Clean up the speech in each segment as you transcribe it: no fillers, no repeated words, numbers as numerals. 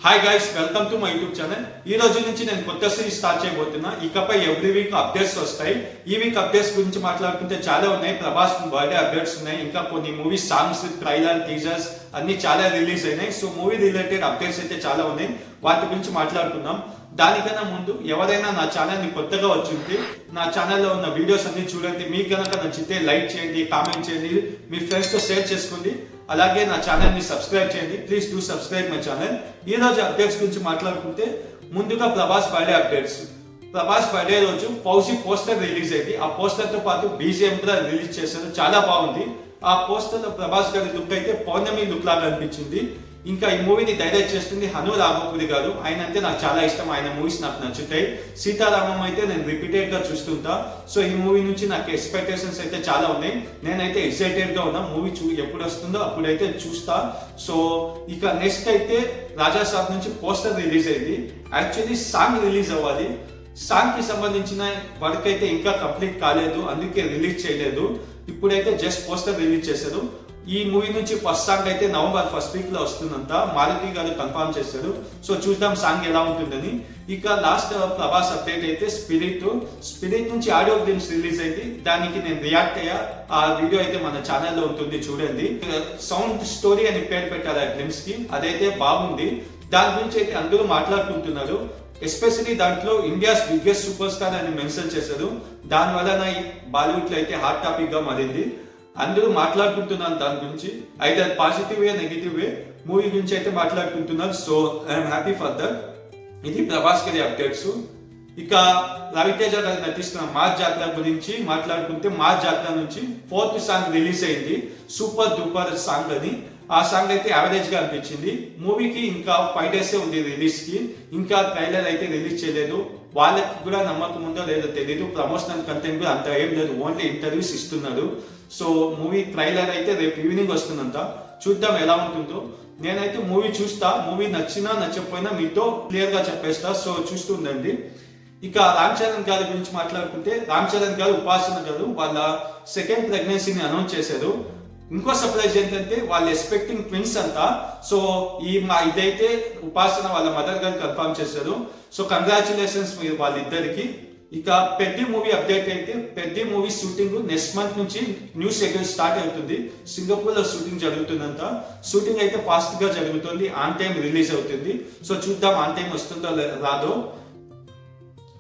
Hi guys, welcome to my YouTube channel. ఈ రోజు నుంచి నేను కొత్త సిరీస్ స్టార్ట్ చేయబోతున్నా. ఇకపై ఎవ్రీ వీక్ అప్డేట్స్ వస్తాయి. ఈ వీక్ అప్డేట్స్ గురించి మాట్లాడుకుంటే చాలా ఉన్నాయి. ప్రభాస్ బర్త్డే అప్డేట్స్ ఉన్నాయి, ఇంకా కొన్ని మూవీ సాంగ్స్, ట్రైలర్, టీజర్స్ అన్ని చాలా రిలీజ్ అయినాయి. సో మూవీ రిలేటెడ్ అప్డేట్స్ అయితే చాలా ఉన్నాయి, వాటి గురించి మాట్లాడుకుందాం. దానికన్నా ముందు ఎవరైనా నా ఛానల్ని కొత్తగా వచ్చింటే నా ఛానల్లో ఉన్న వీడియోస్ అన్ని చూడండి. మీకు కనుక నచ్చితే లైక్ చేయండి, కామెంట్ చేయండి, మీ ఫ్రెండ్స్తో షేర్ చేసుకోండి. అలాగే నా ఛానల్ని సబ్స్క్రైబ్ చేయండి. Please do subscribe my channel. ఈ రోజు అప్డేట్స్ గురించి మాట్లాడుకుంటే ముందుగా Prabhas birthday updates. Prabhas birthday రోజు ఫౌజీ పోస్టర్ రిలీజ్ అయింది. ఆ పోస్టర్ తో పాటు బీజిఎం కూడా రిలీజ్ చేశారు, చాలా బాగుంది. ఆ పోస్టర్ లో ప్రభాస్ గారి లుక్ అయితే పౌర్ణమి లుక్ లాగా అనిపించింది. ఇంకా ఈ మూవీని డైరెక్ట్ చేస్తుంది హను రాఘవపురి గారు. ఆయన అంటే నాకు చాలా ఇష్టం, ఆయన మూవీస్ నాకు నచ్చుతాయి. సీతారామం అయితే నేను రిపీటెడ్ గా చూస్తుంటా. సో ఈ మూవీ నుంచి నాకు ఎక్స్పెక్టేషన్స్ అయితే చాలా ఉన్నాయి. నేనైతే ఎక్సైటెడ్ గా ఉన్నా. మూవీ ఎప్పుడు వస్తుందో అప్పుడైతే చూస్తా. సో ఇక నెక్స్ట్ అయితే రాజా సాబ్ నుంచి పోస్టర్ రిలీజ్ అయింది. యాక్చువల్లీ సాంగ్ రిలీజ్ అవ్వాలి. సాంగ్ కి సంబంధించిన వర్క్ అయితే ఇంకా కంప్లీట్ కాలేదు, అందుకే రిలీజ్ చేయలేదు. ఇప్పుడైతే జస్ట్ పోస్టర్ రిలీజ్ చేశారు. ఈ మూవీ నుంచి ఫస్ట్ సాంగ్ అయితే నవంబర్ ఫస్ట్ వీక్ లో వస్తుందంట. మారుతి గారు కన్ఫర్మ్ చేశారు. సో చూద్దాం సాంగ్ ఎలా ఉంటుందని. ఇక లాస్ట్ ప్రభాస్ అప్డేట్ అయితే స్పిరిట్ నుంచి ఆడియో గ్లిమ్స్ రిలీజ్ అయింది. దానికి నేను రియాక్ట్ అయ్యా. ఆ వీడియో అయితే మన ఛానల్లో ఉంటుంది, చూడండి. సౌండ్ స్టోరీ అని పేరు పెట్టారు ఆ గ్లిమ్స్ కి, అదైతే బాగుంది. దాని గురించి అయితే అందరూ మాట్లాడుకుంటున్నారు. ఎస్పెషలీ దాంట్లో ఇండియాస్ బిగ్గెస్ట్ సూపర్ స్టార్ అని మెన్షన్ చేశారు. దాని వలన బాలీవుడ్ లో అయితే హాట్ టాపిక్ గా మారింది. అందరూ మాట్లాడుకుంటున్నాను దాని గురించి. అయితే పాజిటివ్ వే, నెగిటివ్ వే మూవీ గురించి అయితే మాట్లాడుకుంటున్నారు. So I'm happy for that. ఇది ప్రభాస్ గారి అప్డేట్స్. ఇక రవితేజ గారు నటిస్తున్న మాస్ జాతర గురించి మాట్లాడుకుంటే, మాస్ జాతర నుంచి 4th సాంగ్ రిలీజ్ అయింది. సూపర్ డూపర్ సాంగ్ అని. ఆ సాంగ్ అయితే యావరేజ్ గా అనిపించింది. మూవీకి ఇంకా 5 days ఉంది రిలీజ్ కి. ఇంకా ట్రైలర్ అయితే రిలీజ్ చేయలేదు. వాళ్ళకి కూడా నమ్మకం ఉందో లేదో తెలియదు. ప్రమోషనల్ కంటెంట్ కూడా అంత ఏం లేదు, ఓన్లీ ఇంటర్వ్యూస్ ఇస్తున్నారు. సో మూవీ ట్రైలర్ అయితే రేపు ఈవినింగ్ వస్తుందంట. చూద్దాం ఎలా ఉంటుందో. నేనైతే మూవీ చూస్తా. మూవీ నచ్చినా నచ్చకపోయినా మీతో క్లియర్ గా చెప్పేస్తా. సో చూస్తుండండి. ఇక రామ్ చరణ్ గారి గురించి మాట్లాడుకుంటే, రామ్ చరణ్ గారు, ఉపాసన గారు వాళ్ళ సెకండ్ ప్రెగ్నెన్సీని అనౌన్స్ చేశారు. ఇంకో సర్ప్రైజ్ ఏంటంటే వాళ్ళు ఎక్స్పెక్టింగ్ ట్విన్స్ అంట. సో ఇదైతే ఉపాసన వాళ్ళ మదర్ గారు కన్ఫర్మ్ చేశారు. సో కంగ్రాచులేషన్స్ మీరు వాళ్ళిద్దరికి. ఇక పెద్ద మూవీ అప్డేట్ అయితే, పెద్ద మూవీ షూటింగ్ నెక్స్ట్ మంత్ నుంచి న్యూ షెడ్యూల్ స్టార్ట్ అవుతుంది. సింగపూర్ లో షూటింగ్ జరుగుతుందంట. షూటింగ్ అయితే ఫాస్ట్ గా జరుగుతుంది, ఆన్ టైం రిలీజ్ అవుతుంది. సో చూద్దాం ఆన్ టైం వస్తుందో రాదో.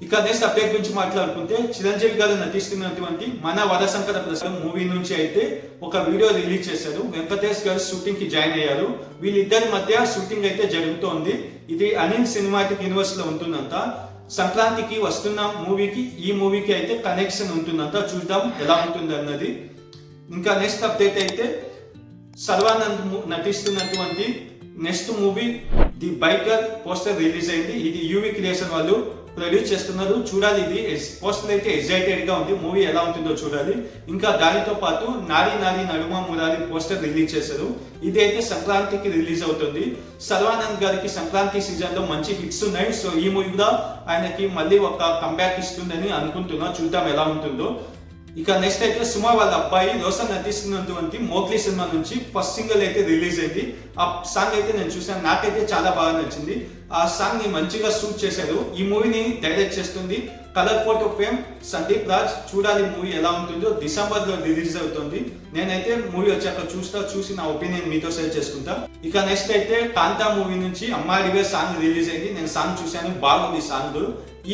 ఇక నెక్స్ట్ అప్డేట్ గురించి మాట్లాడుకుంటే, చిరంజీవి గారు నటిస్తున్నటువంటి మన వరశంకర ప్రసాద్ మూవీ నుంచి అయితే ఒక వీడియో రిలీజ్ చేశారు. వెంకటేష్ గారు షూటింగ్ కి జాయిన్ అయ్యారు. వీళ్ళిద్దరి మధ్య షూటింగ్ అయితే జరుగుతోంది. ఇది అనిల్ సినిమాటిక్ యూనివర్స్ లో ఉంటుందంట. సంక్రాంతికి వస్తున్న మూవీకి ఈ మూవీకి అయితే కనెక్షన్ ఉంటుందంట. చూద్దాం ఎలా ఉంటుంది అన్నది. ఇంకా నెక్స్ట్ అప్డేట్ అయితే, సర్వానంద్ నటిస్తున్నటువంటి next movie the biker poster release అయింది. ఇది యూవీ క్రియేషన్ వాళ్ళు ప్రొడ్యూస్ చేస్తున్నారు. చూడాలి. ఇది పోస్టర్ అయితే ఎక్సైటెడ్ గా ఉంది. మూవీ ఎలా ఉంటుందో చూడాలి. ఇంకా దానితో పాటు నారీ నారీ నడుమ మురారి పోస్టర్ రిలీజ్ చేశారు. ఇది అయితే సంక్రాంతికి రిలీజ్ అవుతుంది. సర్వానంద్ గారికి సంక్రాంతి సీజన్ లో మంచి హిట్స్ ఉన్నాయి. సో ఈ మూవీ కూడా ఆయనకి మళ్ళీ ఒక కంబ్యాక్ ఇస్తుందని అనుకుంటున్నా. చూద్దాం ఎలా ఉంటుందో. ఇక నెక్స్ట్ అయితే సుమా వాళ్ళ అబ్బాయి రోషన్ నటిస్తున్నటువంటి మోగ్లీ సినిమా నుంచి ఫస్ట్ సింగిల్ అయితే రిలీజ్ అయింది. ఆ సాంగ్ అయితే నేను చూసాను, నాకైతే చాలా బాగా నచ్చింది. ఆ సాంగ్ ని మంచిగా షూట్ చేశారు. ఈ మూవీని డైరెక్ట్ చేస్తుంది colour photo fame Sandeep Raj. చూడాలి మూవీ ఎలా ఉంటుందో. డిసెంబర్ లో రిలీజ్ అవుతుంది. నేనైతే మూవీ వచ్చాక చూసి నా ఒపీనియన్ మీతో షేర్ చేసుకుంటా. ఇక నెక్స్ట్ అయితే కాంతా మూవీ నుంచి అమ్మాడివే సాంగ్ రిలీజ్ అయింది. నేను సాంగ్ చూశాను, బాగుంది సాంగ్.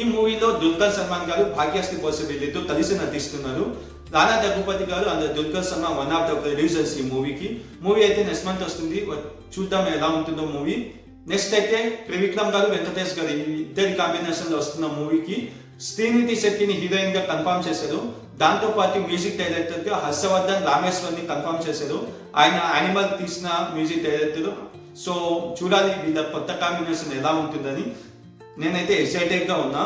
ఈ మూవీలో దుల్కర్ సల్మాన్ గారు, భాగ్యశ్రీ బోసే వీళ్ళతో కలిసి నటిస్తున్నారు. రానా దగ్గుపతి గారు and Dulquer Salman one of the producers ఈ మూవీకి. మూవీ అయితే నెక్స్ట్ మంత్ వస్తుంది. చూద్దాం ఎలా ఉంటుందో మూవీ. నెక్స్ట్ అయితే త్రివిక్రమ్ గారు, వెంకటేష్ గారు ఇద్దరి కాంబినేషన్ లో వస్తున్న మూవీకి శ్రీనిధి శెట్టిని హీరోయిన్ గా కన్ఫర్మ్ చేశారు. దాంతో పాటు మ్యూజిక్ డైరెక్టర్ గా హర్షవర్ధన్ రామేశ్వర్ ని కన్ఫర్మ్ చేశారు. ఆయన యానిమల్ తీసిన మ్యూజిక్ డైరెక్టర్. సో చూడాలి వీళ్ళ కొత్త కాంబినేషన్ ఎలా ఉంటుందని. నేనైతే ఎక్సైటెడ్ గా ఉన్నా.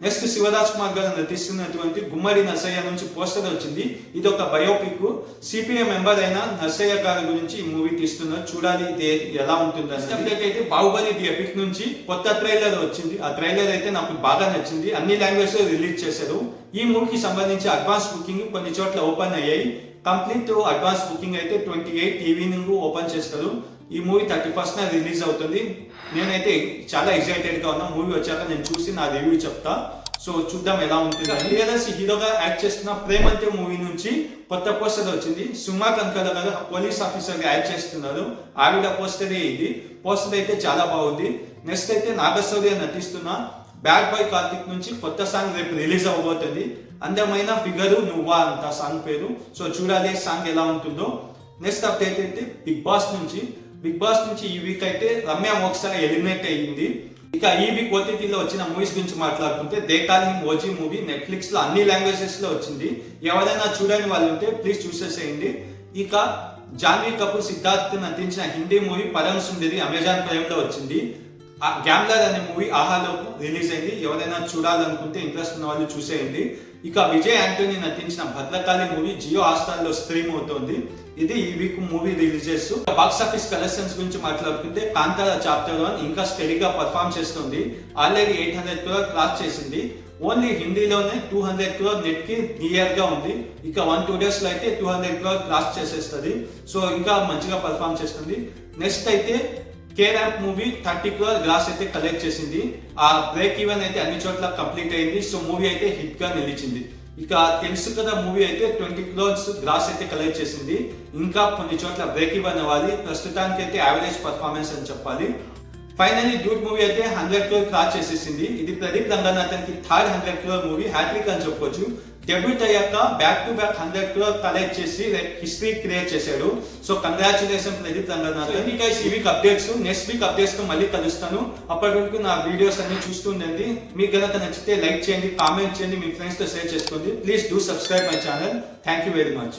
నెక్స్ట్ శివరాజ్ కుమార్ గారు నటిస్తున్నటువంటి గుమ్మడి నర్సయ్య నుంచి పోస్టర్ వచ్చింది. ఇది ఒక బయోపిక్. సిపిఎం మెంబర్ అయిన నర్సయ్య గారి గురించి ఈ మూవీ తీస్తున్నారు. చూడాలి ఇది ఎలా ఉంటుంది. అయితే బాహుబలి ది ఎపిక్ నుంచి కొత్త ట్రైలర్ వచ్చింది. ఆ ట్రైలర్ అయితే నాకు బాగా నచ్చింది. అన్ని లాంగ్వేజ్ లో రిలీజ్ చేశారు. ఈ మూవీకి సంబంధించి అడ్వాన్స్ బుకింగ్ కొన్ని చోట్ల ఓపెన్ అయ్యాయి. కంప్లీట్ అడ్వాన్స్ బుకింగ్ అయితే 28 ఈవినింగ్ ఓపెన్ చేస్తారు. ఈ మూవీ 31st రిలీజ్ అవుతుంది. నేనైతే చాలా ఎక్సైటెడ్ గా ఉన్నా. మూవీ వచ్చాక నేను చూసి నా రివ్యూ చెప్తా. సో చూద్దాం ఎలా ఉంటుంది. టీఆర్ఎస్ హీరోగా యాక్ట్ చేస్తున్న ప్రేమంతే మూవీ నుంచి కొత్త పోస్టర్ వచ్చింది. సుమా కనకాల గారు పోలీస్ ఆఫీసర్ గా యాక్ట్ చేస్తున్నారు. ఆవిడ పోస్టరే ఇది. పోస్టర్ అయితే చాలా బాగుంది. నెక్స్ట్ అయితే నాగశౌర్య నటిస్తున్న బ్యాడ్ బాయ్ కార్తిక్ నుంచి కొత్త సాంగ్ రేపు రిలీజ్ అవబోతుంది. అందమైన ఫిగరు నువ్వా అంత సాంగ్ పేరు. సో చూడాలి సాంగ్ ఎలా ఉంటుందో. నెక్స్ట్ అప్డేట్ అయితే బిగ్ బాస్ నుంచి ఈ వీక్ అయితే రమ్య మోక్సా ఎలిమినేట్ అయ్యింది. ఇక ఈ వీక్ ఓటీటీలో వచ్చిన మూవీస్ గురించి మాట్లాడుకుంటే దేకాలి ఓజీ మూవీ నెట్ఫ్లిక్స్ లో అన్ని లాంగ్వేజెస్ లో వచ్చింది. ఎవరైనా చూడని వాళ్ళు ఉంటే ప్లీజ్ చూసేసేయండి. ఇక జాన్వీ కపూర్ సిద్ధార్థ్ నటించిన హిందీ మూవీ పరమ సుందరి అమెజాన్ ప్రైమ్ లో వచ్చింది. గ్యాంబ్లర్ అనే మూవీ ఆహాలో రిలీజ్ అయింది. ఎవరైనా చూడాలనుకుంటే ఇంట్రెస్ట్ ఉన్న వాళ్ళు చూసేయండి. ఇక విజయ్ యాంటోనీ నటించిన భద్రకాళి మూవీ జియో హాట్‌స్టార్ లో స్ట్రీమ్ అవుతోంది. ఇది ఈ week movie releases. Box office collections గురించి మాట్లాడుకుంటే కాంతారా చాప్టర్ 1 ఇంకా స్టడీగా పర్ఫామ్ చేస్తుంది. ఆల్రెడీ 800 crore క్రాస్ చేసింది. ఓన్లీ హిందీలోనే 200 crore నెట్ కి నియర్ గా ఉంది. ఇక 1-2 days లో అయితే 200 crore క్రాస్ చేసేస్తుంది. సో ఇంకా మంచిగా పర్ఫామ్ చేస్తుంది. నెక్స్ట్ అయితే కేరాంప్ మూవీ 30 crore గ్రాస్ అయితే కలెక్ట్ చేసింది. ఆ బ్రేక్ ఈవెన్ అయితే అన్ని చోట్ల కంప్లీట్ అయింది. సో మూవీ అయితే హిట్ గా నిలిచింది. ఇక తెలుసు కదా మూవీ అయితే 20 crores గ్రాస్ అయితే కలెక్ట్ చేసింది. ఇంకా కొన్ని చోట్ల బ్రేక్ ఈవెన్ అవ్వాలి. ప్రస్తుతానికి అయితే యావరేజ్ పర్ఫార్మెన్స్ అని చెప్పాలి. ఫైనల్లీ డూడ్ మూవీ అయితే 100 crore క్రాస్ చేసేసింది. ఇది ప్రదీప్ రంగనాథన్ కి థర్డ్ 100 crore మూవీ, హ్యాట్రిక్ అని చెప్పొచ్చు. డెబ్యూట్ అయ్యాక back to back 100 crore collect చేసి హిస్టరీ క్రియేట్ చేశాడు. So congratulation Pradeep Ranganathan. ఈ week updates. Next week updates తో మళ్ళీ కలుస్తాను. అప్పటి వరకు నా వీడియోస్ అన్ని చూస్తుండండి. మీకు కనుక నచ్చితే లైక్ చేయండి, కామెంట్ చేయండి, మీ ఫ్రెండ్స్ తో షేర్ చేసుకోండి. Please do subscribe my channel. Thank you very much.